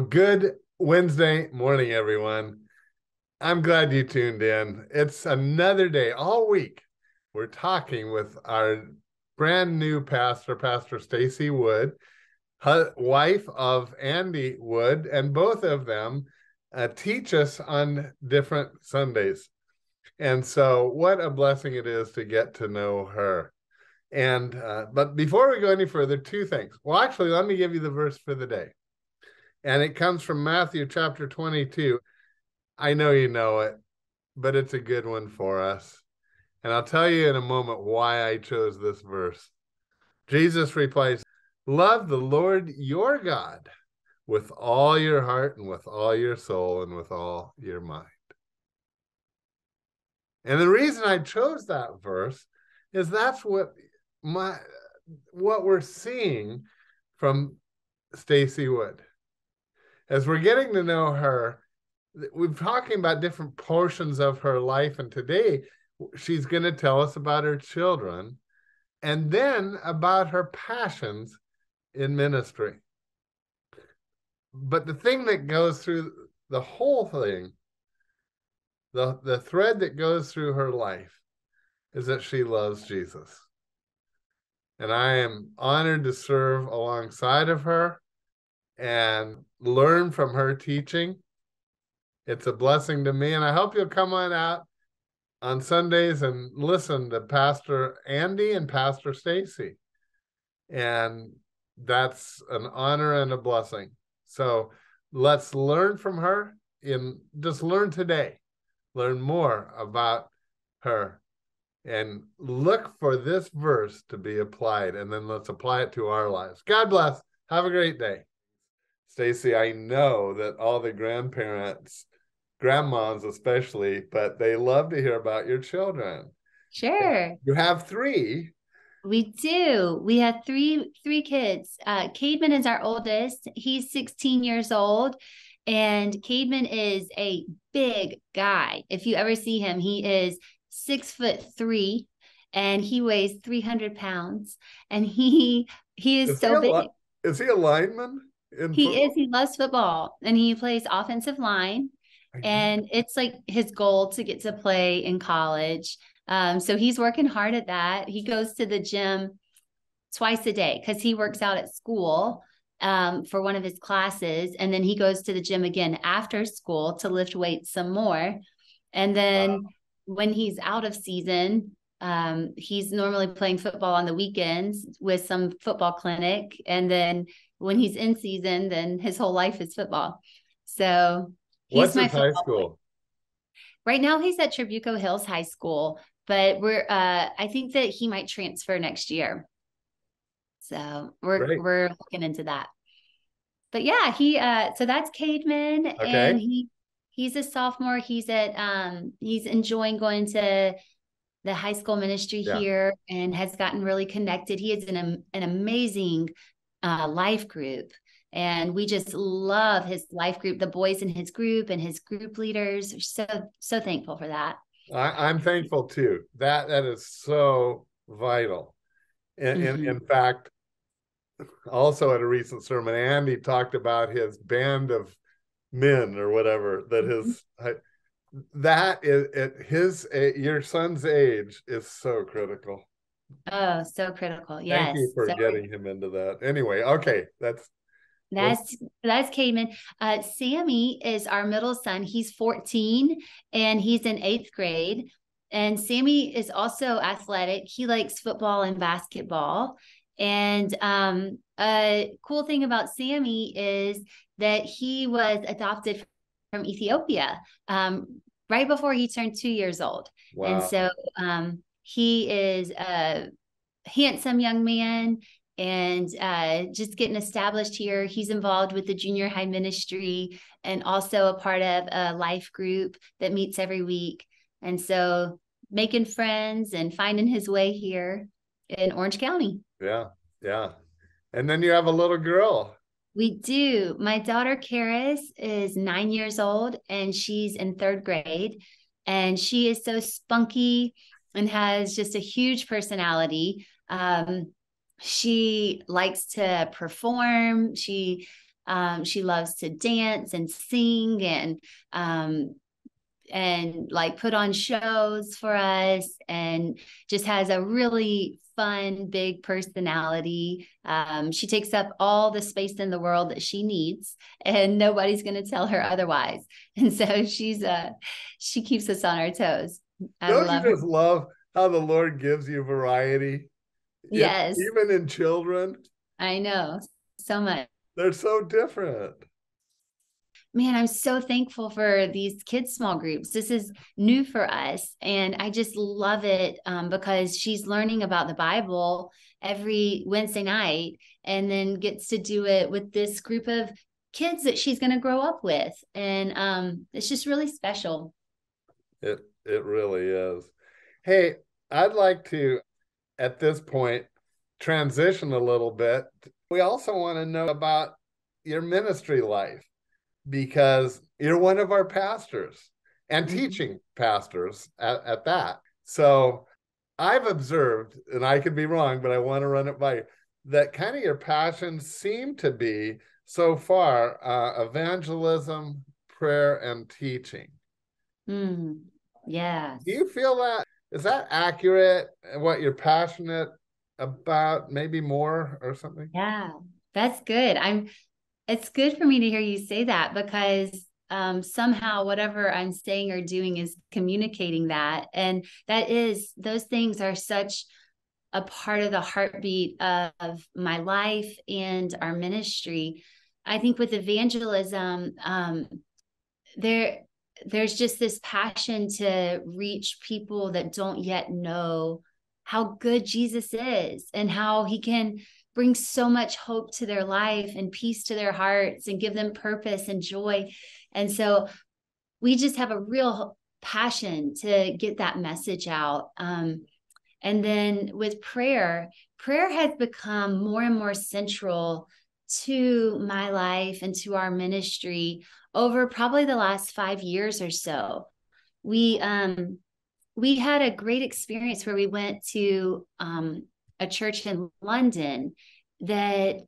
Good Wednesday morning, everyone. I'm glad you tuned in. It's another day all week. We're talking with our brand new pastor, Pastor Stacie Wood, wife of Andy Wood, and both of them teach us on different Sundays. And so what a blessing it is to get to know her. But before we go any further, two things. Well, actually, let me give you the verse for the day. And it comes from Matthew chapter 22. I know you know it, but it's a good one for us. And I'll tell you in a moment why I chose this verse. Jesus replies, "Love the Lord your God with all your heart and with all your soul and with all your mind." And the reason I chose that verse is that's what we're seeing from Stacie Wood. As we're getting to know her, we're talking about different portions of her life, and today she's going to tell us about her children and then about her passions in ministry. But the thing that goes through the whole thing, the thread that goes through her life, is that she loves Jesus. And I am honored to serve alongside of her and learn from her teaching. It's a blessing to me, and I hope you'll come on out on Sundays and listen to Pastor Andy and Pastor Stacie. And that's an honor and a blessing. So let's learn from her. Just learn today. Learn more about her and look for this verse to be applied, and then let's apply it to our lives. God bless. Have a great day. Stacie, I know that all the grandmas especially, but they love to hear about your children. Sure. You have three. We do. We have three kids. Cademan is our oldest. He's 16 years old, and Cademan is a big guy. If you ever see him, he is 6'3", and he weighs 300 pounds, and he is so big. Is he a lineman in He football? is. He loves football, and he plays offensive line, and it's like his goal to get to play in college. So he's working hard at that. He goes to the gym twice a day because he works out at school for one of his classes. And then he goes to the gym again after school to lift weights some more. And then when he's out of season, he's normally playing football on the weekends with some football clinic. And then when he's in season, then his whole life is football. So what's his high school? Boy. Right now he's at Trabuco Hills High School, but I think that he might transfer next year. So we're looking into that. But yeah, so that's Cademan, okay. And he's a sophomore. He's enjoying going to the high school ministry here and has gotten really connected. He is an amazing life group. And we just love his life group, the boys in his group and his group leaders. We're so thankful for that. I'm thankful too. That is so vital. In fact, also at a recent sermon, Andy talked about his band of men or whatever that is at your son's age is so critical. Oh, so critical. Yes. Thank you for getting him into that. Anyway, okay, that's Cademan. Sammy is our middle son. He's 14 and he's in 8th grade. And Sammy is also athletic. He likes football and basketball. And a cool thing about Sammy is that he was adopted from Ethiopia right before he turned 2 years old. Wow. And so he is a handsome young man and just getting established here. He's involved with the junior high ministry and also a part of a life group that meets every week. And so making friends and finding his way here in Orange County. Yeah. And then you have a little girl. We do. My daughter, Karis, is 9 years old and she's in 3rd grade. And she is so spunky and has just a huge personality. She likes to perform. She She loves to dance and sing and like put on shows for us, and just has a really fun, big personality. She takes up all the space in the world that she needs, and nobody's going to tell her otherwise. And so she keeps us on our toes. I Don't you love her. just love how the Lord gives you variety? Yes, Even in children, I know so much. they're so different. Man, I'm so thankful for these kids' small groups. This is new for us. And I just love it because she's learning about the Bible every Wednesday night and then gets to do it with this group of kids that she's going to grow up with. And it's just really special. It really is. Hey, I'd like to, at this point, transition a little bit. We also want to know about your ministry life, because you're one of our pastors and teaching pastors at that. So I've observed, and I could be wrong, but I want to run it by you, that kind of your passions seem to be so far evangelism, prayer, and teaching. Yeah. Do you feel that? Is that accurate? What you're passionate about, maybe more or something? Yeah, that's good. It's good for me to hear you say that because somehow whatever I'm saying or doing is communicating that. And those things are such a part of the heartbeat of my life and our ministry. I think with evangelism, there's just this passion to reach people that don't yet know how good Jesus is and how he can bring so much hope to their life and peace to their hearts and give them purpose and joy. And so we just have a real passion to get that message out. And then with prayer has become more and more central to my life and to our ministry over probably the last 5 years or so. We had a great experience where we went to a church in London that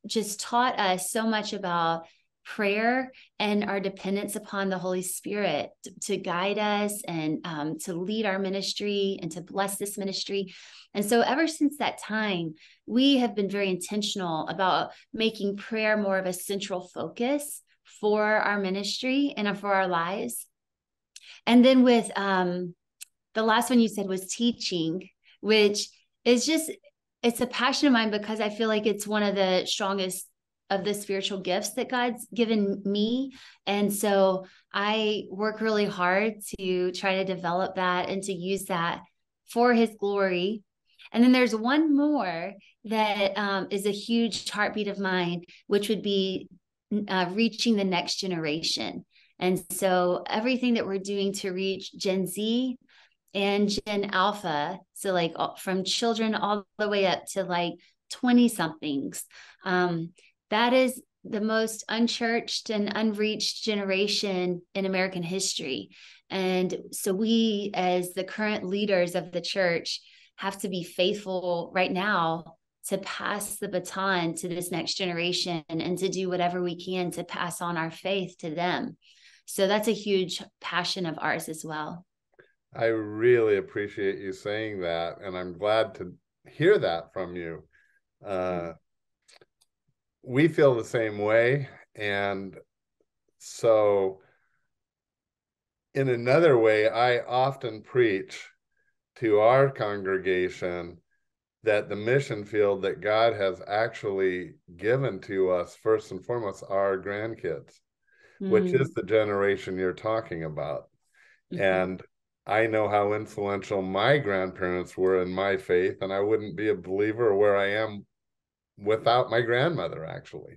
just taught us so much about prayer and our dependence upon the Holy Spirit to guide us and to lead our ministry and to bless this ministry. And so ever since that time, we have been very intentional about making prayer more of a central focus for our ministry and for our lives. And then with the last one you said was teaching, which is just, it's a passion of mine because I feel like it's one of the strongest of the spiritual gifts that God's given me. And so I work really hard to try to develop that and to use that for his glory. And then there's one more that is a huge heartbeat of mine, which would be reaching the next generation. And so everything that we're doing to reach Gen Z and Gen Alpha, so like from children all the way up to like 20 somethings, that is the most unchurched and unreached generation in American history. And so we, as the current leaders of the church, have to be faithful right now to pass the baton to this next generation and to do whatever we can to pass on our faith to them. So that's a huge passion of ours as well. I really appreciate you saying that, and I'm glad to hear that from you. We feel the same way, and so in another way, I often preach to our congregation that the mission field that God has actually given to us, first and foremost, are our grandkids, which is the generation you're talking about. And I know how influential my grandparents were in my faith, and I wouldn't be a believer where I am without my grandmother, actually.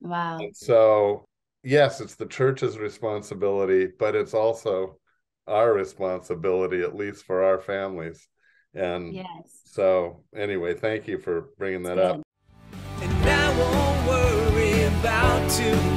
Wow. And so, yes, it's the church's responsibility, but it's also our responsibility, at least for our families. And yes. So anyway, thank you for bringing that up. And I won't worry about tomorrow.